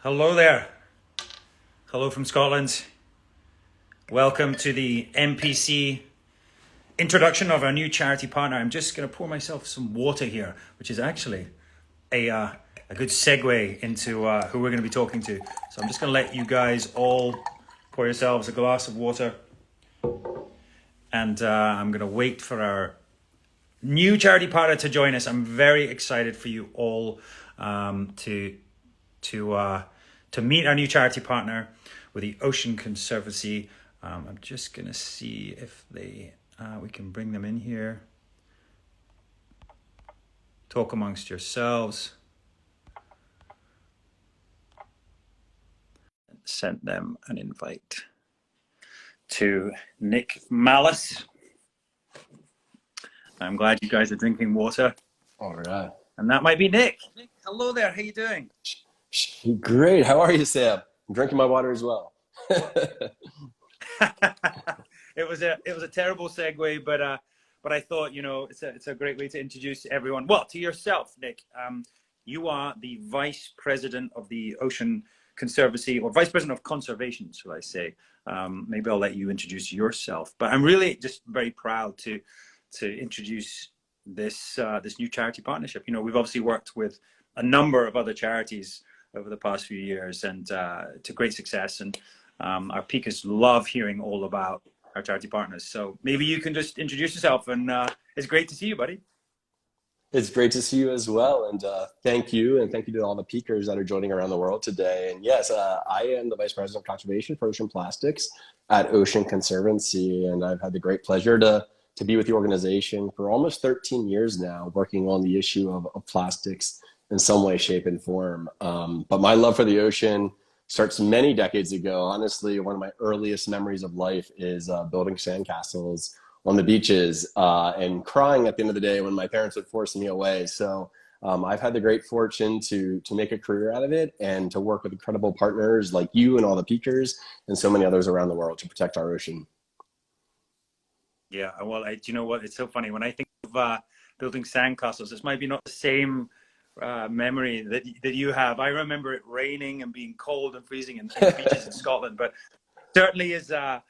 Hello there. Hello from Scotland. Welcome to the MPC introduction of our new charity partner. I'm just going to pour myself some water here, which is actually a good segue into who we're going to be talking to. So I'm just going to let you guys all pour yourselves a glass of water. And I'm going to wait for our new charity partner to join us. I'm very excited for you all to meet our new charity partner with the Ocean Conservancy. I'm just going to see if we can bring them in here. Talk amongst yourselves. Sent them an invite to Nick Malice. I'm glad you guys are drinking water. All right. And that might be Nick. Nick, hello there. How you doing? Great. How are you, Sam? I'm drinking my water as well. It was a terrible segue, but I thought, it's a great way to introduce everyone. Well, to yourself, Nick. You are the Vice President of the Ocean Conservancy, or Vice President of Conservation, shall I say. Maybe I'll let you introduce yourself. But I'm really just very proud to introduce this new charity partnership. We've obviously worked with a number of other charities over the past few years, and to great success. And our peakers love hearing all about our charity partners. So maybe you can just introduce yourself, and it's great to see you, buddy. It's great to see you as well. And thank you. And thank you to all the peakers that are joining around the world today. And yes, I am the Vice President of Conservation for Ocean Plastics at Ocean Conservancy. And I've had the great pleasure to be with the organization for almost 13 years now, working on the issue of plastics in some way, shape, and form. But my love for the ocean starts many decades ago. Honestly, one of my earliest memories of life is building sandcastles on the beaches and crying at the end of the day when my parents would force me away. So I've had the great fortune to make a career out of it and to work with incredible partners like you and all the peakers and so many others around the world to protect our ocean. Yeah, well, you know what? It's so funny. When I think of building sandcastles, this might be not the same memory that you have. I remember it raining and being cold and freezing in the beaches in Scotland, but certainly is a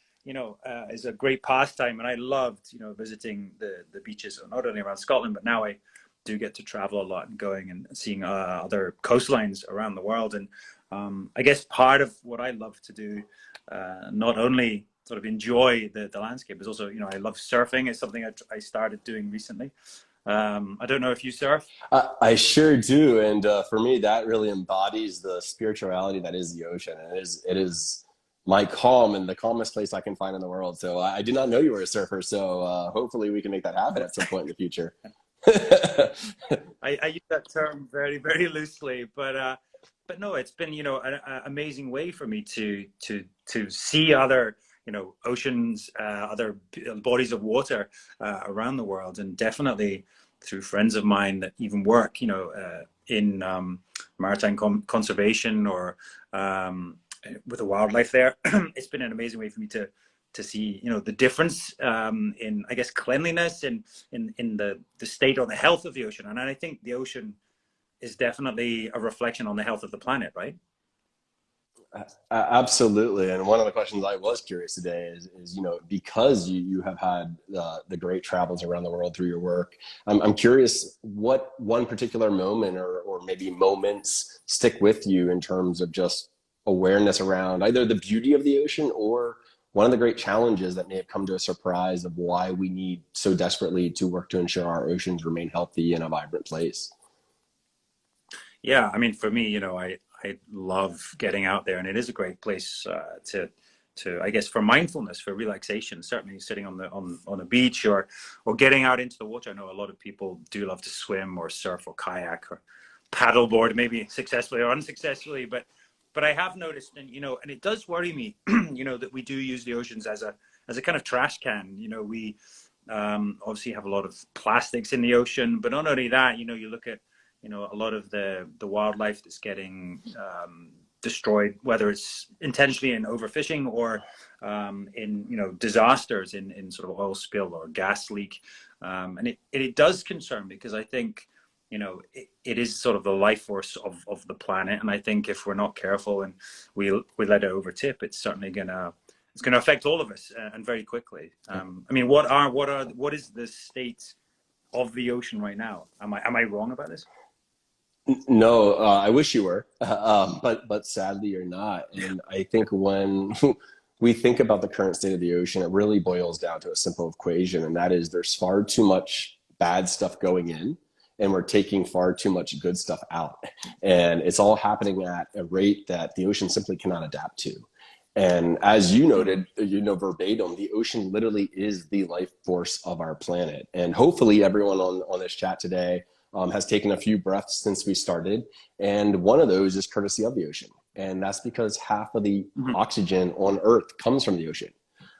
great pastime. And I loved, visiting the beaches, not only around Scotland, but now I do get to travel a lot and going and seeing other coastlines around the world. And I guess part of what I love to do, not only sort of enjoy the landscape, is also, I love surfing. It's something I started doing recently. I don't know if you surf. I sure do. And for me, that really embodies the spirituality that is the ocean. And it is my calm and the calmest place I can find in the world. So I did not know you were a surfer. So hopefully we can make that happen at some point in the future. I use that term very, very loosely, but no, it's been, an amazing way for me to see other, oceans, other bodies of water around the world, and definitely through friends of mine that even work, in maritime conservation or with the wildlife there. It's been an amazing way for me to see, the difference in, I guess, cleanliness and in the state or the health of the ocean. And I think the ocean is definitely a reflection on the health of the planet, right? Absolutely. And one of the questions I was curious today is because you have had the great travels around the world through your work, I'm curious what one particular moment or maybe moments stick with you in terms of just awareness around either the beauty of the ocean or one of the great challenges that may have come to a surprise of why we need so desperately to work to ensure our oceans remain healthy and a vibrant place. Yeah, I mean, for me, I love getting out there, and it is a great place to I guess, for mindfulness, for relaxation. Certainly, sitting on a beach or getting out into the water. I know a lot of people do love to swim or surf or kayak or paddleboard, maybe successfully or unsuccessfully. But I have noticed, and and it does worry me, that we do use the oceans as a kind of trash can. We obviously have a lot of plastics in the ocean, but not only that, you look at a lot of the wildlife that's getting destroyed, whether it's intentionally in overfishing or in disasters in sort of oil spill or gas leak, and it does concern me, because I think it is sort of the life force of the planet. And I think if we're not careful and we let it overtip, it's certainly it's gonna affect all of us, and very quickly. I mean, what is the state of the ocean right now? Am I wrong about this? No, I wish you were, but sadly you're not. And I think when we think about the current state of the ocean, it really boils down to a simple equation, and that is there's far too much bad stuff going in, and we're taking far too much good stuff out. And it's all happening at a rate that the ocean simply cannot adapt to. And as you noted, verbatim, the ocean literally is the life force of our planet. And hopefully everyone on this chat today has taken a few breaths since we started. And one of those is courtesy of the ocean. And that's because half of the oxygen on Earth comes from the ocean.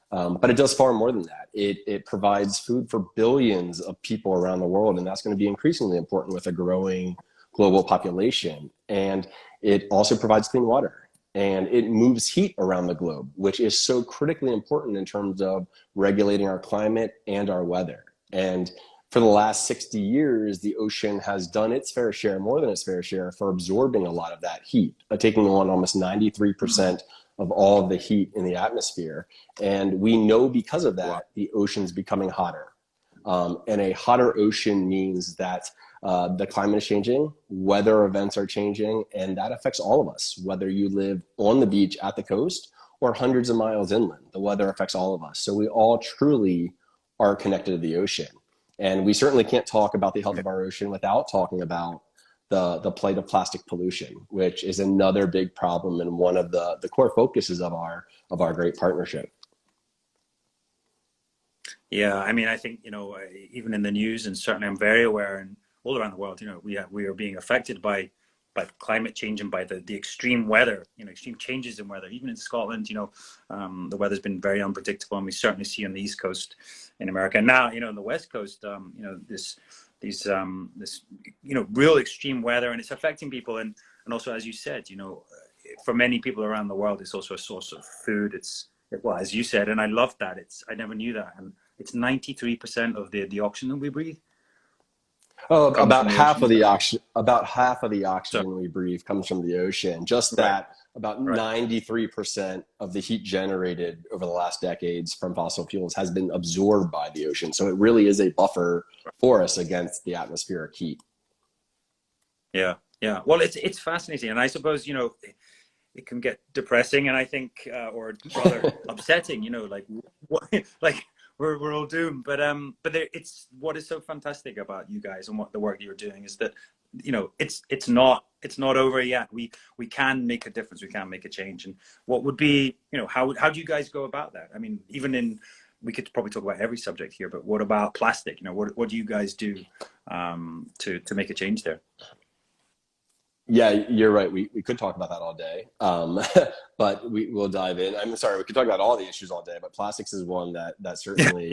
But it does far more than that. It provides food for billions of people around the world. And that's going to be increasingly important with a growing global population. And it also provides clean water. And it moves heat around the globe, which is so critically important in terms of regulating our climate and our weather. And for the last 60 years, the ocean has done its fair share, more than its fair share, for absorbing a lot of that heat, taking on almost 93% of all of the heat in the atmosphere. And we know because of that, the ocean's becoming hotter. And a hotter ocean means that the climate is changing, weather events are changing, and that affects all of us, whether you live on the beach at the coast or hundreds of miles inland. The weather affects all of us. So we all truly are connected to the ocean. And we certainly can't talk about the health of our ocean without talking about the plight of plastic pollution, which is another big problem and one of the core focuses of our great partnership. Yeah, I mean, I think, even in the news, and certainly I'm very aware, and all around the world, we are being affected by climate change and by the extreme weather, extreme changes in weather. Even in Scotland, the weather's been very unpredictable, and we certainly see on the East Coast in America. And now, on the West Coast, this real extreme weather, and it's affecting people. And also, as you said, for many people around the world, it's also a source of food. Well, as you said, and I love that. I never knew that. And it's 93% of the oxygen we breathe. Oh, about half of the oxygen we breathe comes from the ocean. Just that, about 93% of the heat generated over the last decades from fossil fuels has been absorbed by the ocean. So it really is a buffer for us against the atmospheric heat. Yeah, yeah. Well, it's fascinating, and I suppose it can get depressing, and I think, or rather upsetting. Like we're all doomed. But it's what is so fantastic about you guys and what the work you're doing is that it's not over yet. We can make a difference. We can make a change. And what would be how do you guys go about that? I mean, we could probably talk about every subject here, but what about plastic? What do you guys do to make a change there? Yeah, you're right. We could talk about that all day, but we'll dive in. I'm sorry, we could talk about all the issues all day, but plastics is one that certainly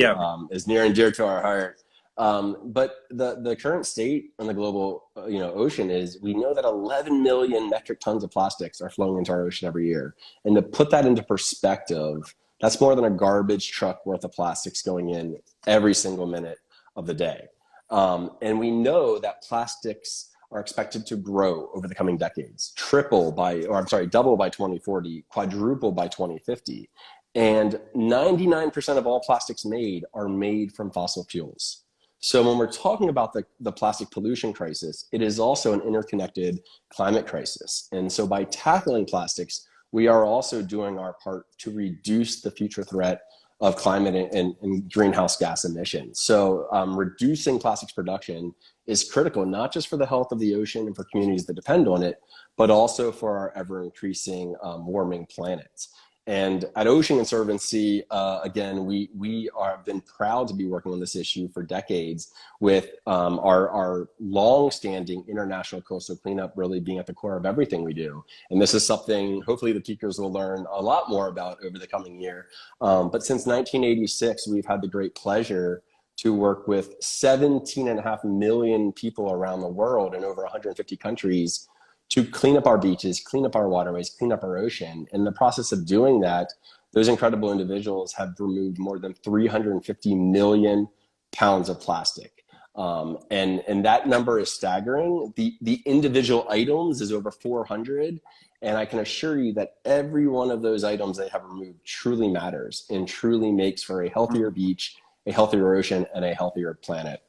is near and dear to our heart. But the current state on the global ocean is we know that 11 million metric tons of plastics are flowing into our ocean every year. And to put that into perspective, that's more than a garbage truck worth of plastics going in every single minute of the day. And we know that plastics are expected to grow over the coming decades, double by 2040, quadruple by 2050. And 99% of all plastics made are made from fossil fuels. So when we're talking about the plastic pollution crisis, it is also an interconnected climate crisis. And so by tackling plastics, we are also doing our part to reduce the future threat of climate and greenhouse gas emissions. So reducing plastics production is critical, not just for the health of the ocean and for communities that depend on it, but also for our ever-increasing warming planet. And at Ocean Conservancy, again, we have been proud to be working on this issue for decades with our long-standing international coastal cleanup really being at the core of everything we do. And this is something hopefully the peakers will learn a lot more about over the coming year. But since 1986, we've had the great pleasure to work with 17.5 million people around the world in over 150 countries to clean up our beaches, clean up our waterways, clean up our ocean. In the process of doing that, those incredible individuals have removed more than 350 million pounds of plastic. And that number is staggering. The individual items is over 400. And I can assure you that every one of those items they have removed truly matters and truly makes for a healthier beach, a healthier ocean, and a healthier planet.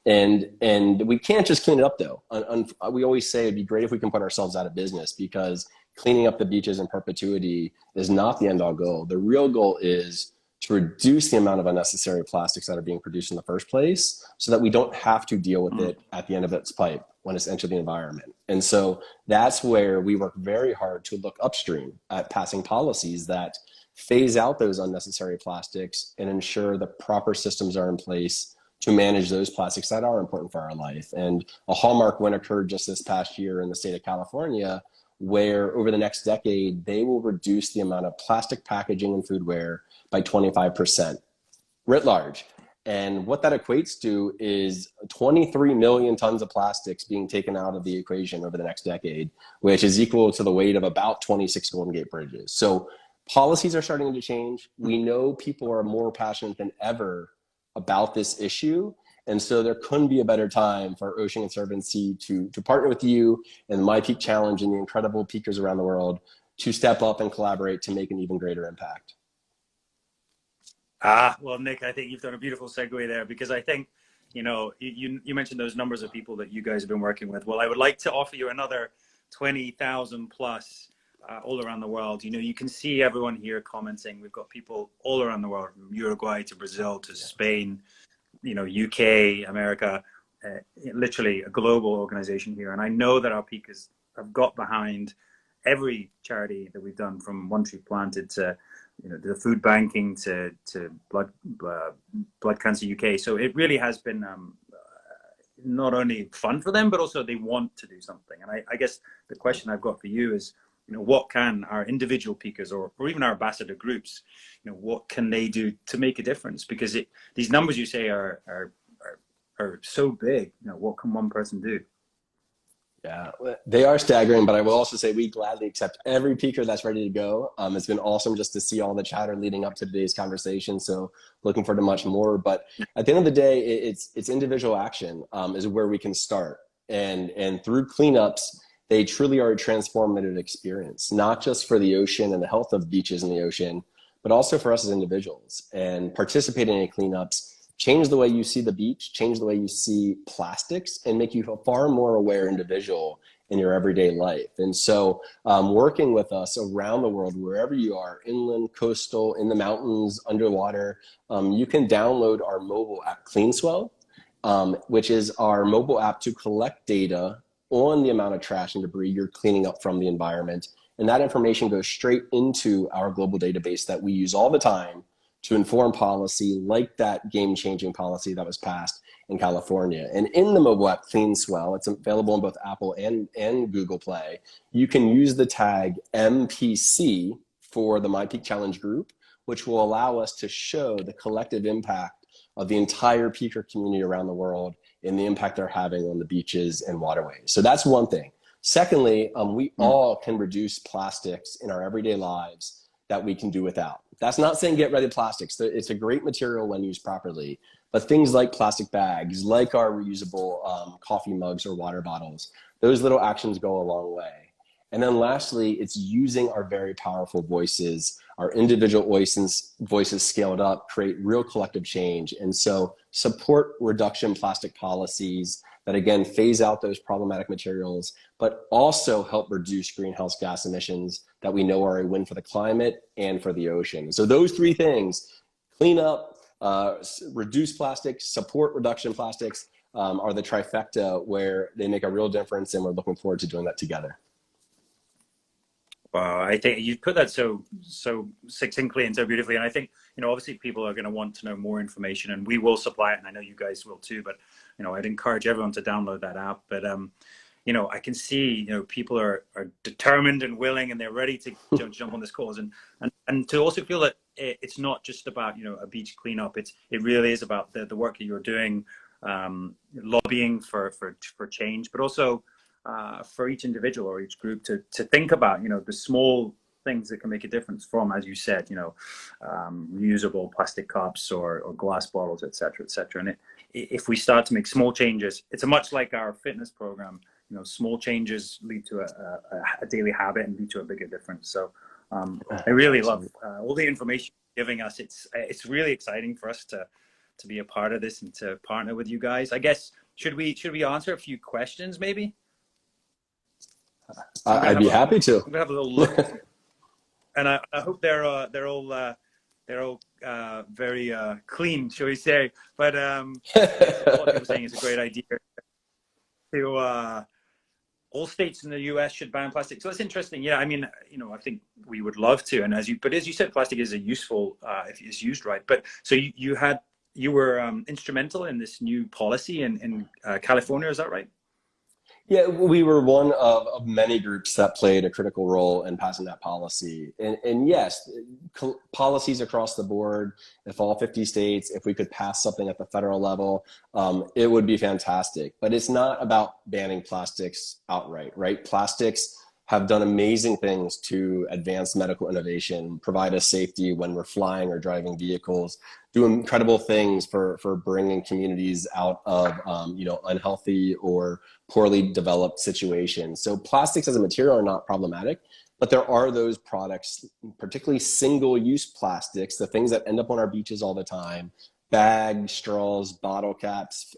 And we can't just clean it up though. We always say it'd be great if we can put ourselves out of business, because cleaning up the beaches in perpetuity is not the end all goal. The real goal is to reduce the amount of unnecessary plastics that are being produced in the first place, so that we don't have to deal with it at the end of its pipe when it's entered the environment. And so that's where we work very hard to look upstream at passing policies that phase out those unnecessary plastics and ensure the proper systems are in place to manage those plastics that are important for our life. And a hallmark win occurred just this past year in the state of California, where over the next decade, they will reduce the amount of plastic packaging and foodware by 25%, writ large. And what that equates to is 23 million tons of plastics being taken out of the equation over the next decade, which is equal to the weight of about 26 Golden Gate bridges. So policies are starting to change. We know people are more passionate than ever about this issue. And so there couldn't be a better time for Ocean Conservancy to partner with you and the My Peak Challenge and the incredible peakers around the world to step up and collaborate to make an even greater impact. Well, Nick, I think you've done a beautiful segue there, because I think, you mentioned those numbers of people that you guys have been working with. Well, I would like to offer you another 20,000 plus all around the world. You can see everyone here commenting. We've got people all around the world, from Uruguay to Brazil to Spain, UK, America, literally a global organization here. And I know that our peakers have got behind every charity that we've done, from One Tree Planted to the food banking to blood cancer UK. So it really has been not only fun for them, but also they want to do something. And I guess the question I've got for you is, what can our individual peakers or even our ambassador groups, what can they do to make a difference? Because these numbers you say are so big. What can one person do? Yeah, they are staggering, but I will also say we gladly accept every peaker that's ready to go. It's been awesome just to see all the chatter leading up to today's conversation. So looking forward to much more. But at the end of the day, it's individual action is where we can start. And through cleanups, they truly are a transformative experience, not just for the ocean and the health of beaches in the ocean, but also for us as individuals. And participating in cleanups change the way you see the beach, change the way you see plastics, and make you a far more aware individual in your everyday life. And so working with us around the world, wherever you are, inland, coastal, in the mountains, underwater, you can download our mobile app, CleanSwell, which is our mobile app to collect data on the amount of trash and debris you're cleaning up from the environment. And that information goes straight into our global database that we use all the time to inform policy, like that game-changing policy that was passed in California. And in the mobile app CleanSwell, it's available on both Apple and Google Play, you can use the tag MPC for the My Peak Challenge group, which will allow us to show the collective impact of the entire peaker community around the world and the impact they're having on the beaches and waterways. So that's one thing. Secondly, we all can reduce plastics in our everyday lives that we can do without. That's not saying get rid of plastics. It's a great material when used properly, but things like plastic bags, like our reusable coffee mugs or water bottles, those little actions go a long way. And then lastly, it's using our very powerful voices, our individual voices scaled up, create real collective change. And so support reduction plastic policies that, again, phase out those problematic materials, but also help reduce greenhouse gas emissions that we know are a win for the climate and for the ocean. So those three things, clean up, reduce plastics, support reduction plastics, are the trifecta where they make a real difference, and we're looking forward to doing that together. Wow, I think you put that so succinctly and so beautifully. And I think, obviously people are going to want to know more information, and we will supply it. And I know you guys will too, but, I'd encourage everyone to download that app. But, I can see, people are determined and willing, and they're ready to jump on this cause. And to also feel that it's not just about, a beach cleanup. It really is about the work that you're doing, lobbying for change, but also, for each individual or each group to think about, the small things that can make a difference, from, as you said, reusable plastic cups or glass bottles, et cetera, et cetera. And if we start to make small changes, it's much like our fitness program. You know, small changes lead to a daily habit and lead to a bigger difference. So I really love all the information you're giving us. It's really exciting for us to be a part of this and to partner with you guys. I guess should we answer a few questions maybe? I'd be happy to. I'm gonna have a little look, and I hope they're all very clean, shall we say? But a lot of people saying it's a great idea to all states in the US should ban plastic. So that's interesting. Yeah, I mean, you know, I think we would love to. And as you said, plastic is a useful if it's used right. But so you were instrumental in this new policy in California, is that right? Yeah, we were one of many groups that played a critical role in passing that policy. And yes, policies across the board, if all 50 states, if we could pass something at the federal level, it would be fantastic. But it's not about banning plastics outright, right? Plastics have done amazing things to advance medical innovation, provide us safety when we're flying or driving vehicles, do incredible things for bringing communities out of unhealthy or poorly developed situations. So plastics as a material are not problematic, but there are those products, particularly single-use plastics, the things that end up on our beaches all the time, bags, straws, bottle caps,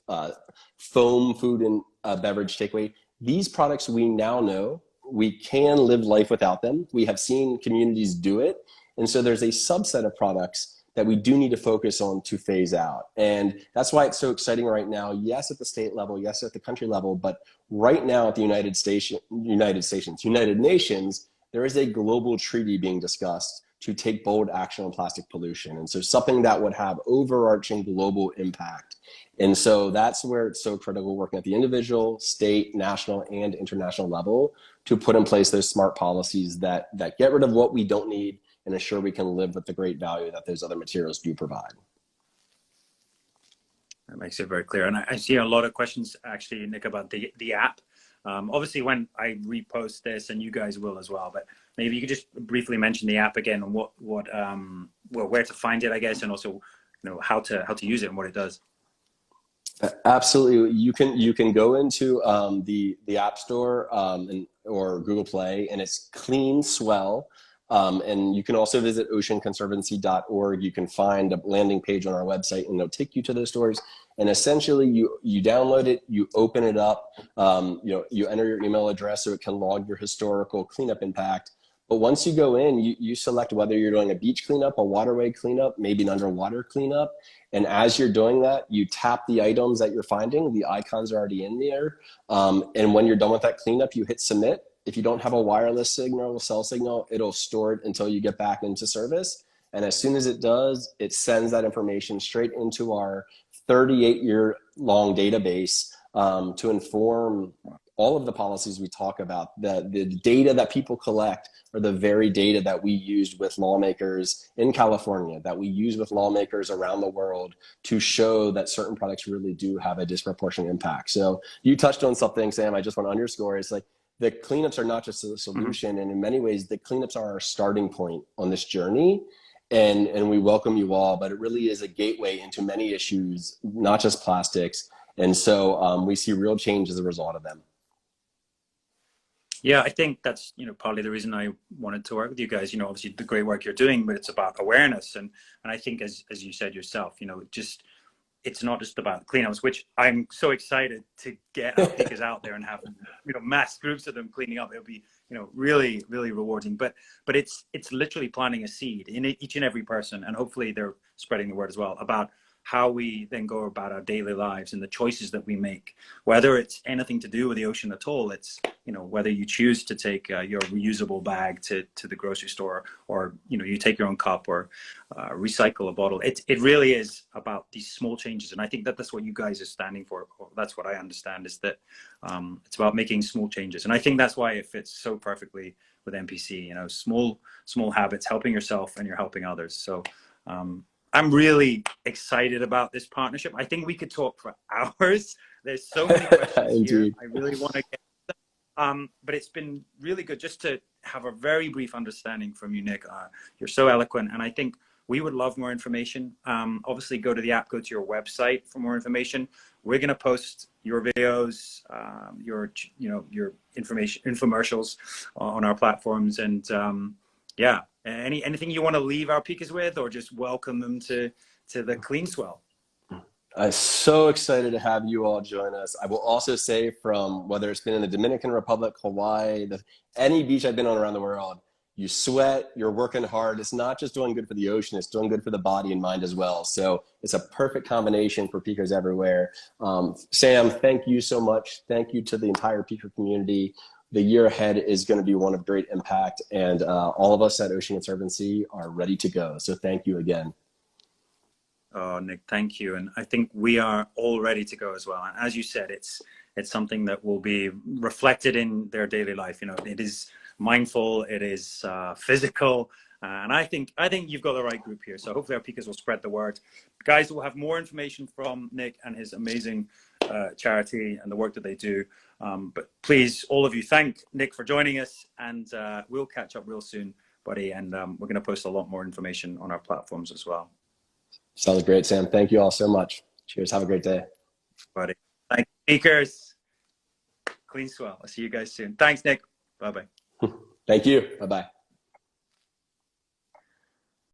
foam, food and beverage takeaway. These products we now know we can live life without them. We have seen communities do it. And so there's a subset of products that we do need to focus on to phase out. And that's why it's so exciting right now. Yes, at the state level, yes, at the country level, but right now at the United Nations, there is a global treaty being discussed to take bold action on plastic pollution. And so something that would have overarching global impact. And so that's where it's so critical working at the individual, state, national, and international level to put in place those smart policies that get rid of what we don't need and ensure we can live with the great value that those other materials do provide. That makes it very clear. And I see a lot of questions actually, Nick, about the app. Obviously, when I repost this, and you guys will as well, but maybe you could just briefly mention the app again and where to find it, I guess, and also how to use it and what it does. Absolutely, you can go into the App Store or Google Play, and it's Clean Swell. And you can also visit oceanconservancy.org. You can find a landing page on our website, and it'll take you to those stores. And essentially, you download it, you open it up, you enter your email address so it can log your historical cleanup impact. But once you go in, you select whether you're doing a beach cleanup, a waterway cleanup, maybe an underwater cleanup. And as you're doing that, you tap the items that you're finding. The icons are already in there. And when you're done with that cleanup, you hit submit. If you don't have a wireless signal, cell signal, it'll store it until you get back into service. And as soon as it does, it sends that information straight into our 38-year-long database to inform all of the policies we talk about. The data that people collect are the very data that we used with lawmakers in California, that we use with lawmakers around the world to show that certain products really do have a disproportionate impact. So you touched on something, Sam, I just want to underscore. It's like, the cleanups are not just a solution, and in many ways, the cleanups are our starting point on this journey, and we welcome you all, but it really is a gateway into many issues, not just plastics, and so we see real change as a result of them. Yeah, I think that's partly the reason I wanted to work with you guys. Obviously the great work you're doing, but it's about awareness, and I think as you said yourself, it's not just about cleanups, which I'm so excited to get our pickers out there and have mass groups of them cleaning up. It'll be really, really rewarding. But it's literally planting a seed in each and every person, and hopefully they're spreading the word as well about how we then go about our daily lives and the choices that we make, whether it's anything to do with the ocean at all. It's whether you choose to take your reusable bag to the grocery store, or you take your own cup, or recycle a bottle. It really is about these small changes, and I think that's what you guys are standing for. That's what I understand, is that it's about making small changes, and I think that's why it fits so perfectly with MPC. Small habits, helping yourself, and you're helping others. So I'm really excited about this partnership. I think we could talk for hours. There's so many questions here. I really want to get but it's been really good just to have a very brief understanding from you, Nick. You're so eloquent, and I think We would love more information. Obviously, go to the app, go to your website for more information. We're going to post your videos, your information, infomercials on our platforms. And yeah, anything you want to leave our peakers with, or just welcome them to the Clean Swell? I'm so excited to have you all join us. I will also say, from whether it's been in the Dominican Republic, Hawaii, any beach I've been on around the world, you sweat, you're working hard. It's not just doing good for the ocean, it's doing good for the body and mind as well. So it's a perfect combination for peakers everywhere. Sam, thank you so much. Thank you to the entire peaker community. The year ahead is going to be one of great impact, and all of us at Ocean Conservancy are ready to go. So thank you again. Oh, Nick, thank you. And I think we are all ready to go as well. And as you said, it's something that will be reflected in their daily life. You know, it is mindful, it is physical. And I think you've got the right group here. So hopefully our peakers will spread the word. Guys, we'll have more information from Nick and his amazing charity and the work that they do. But please, all of you, thank Nick for joining us. And we'll catch up real soon, buddy. And we're going to post a lot more information on our platforms as well. Sounds great, Sam. Thank you all so much. Cheers. Have a great day. Buddy. Thank you, speakers. Clean Swell. I'll see you guys soon. Thanks, Nick. Bye-bye. Thank you. Bye-bye.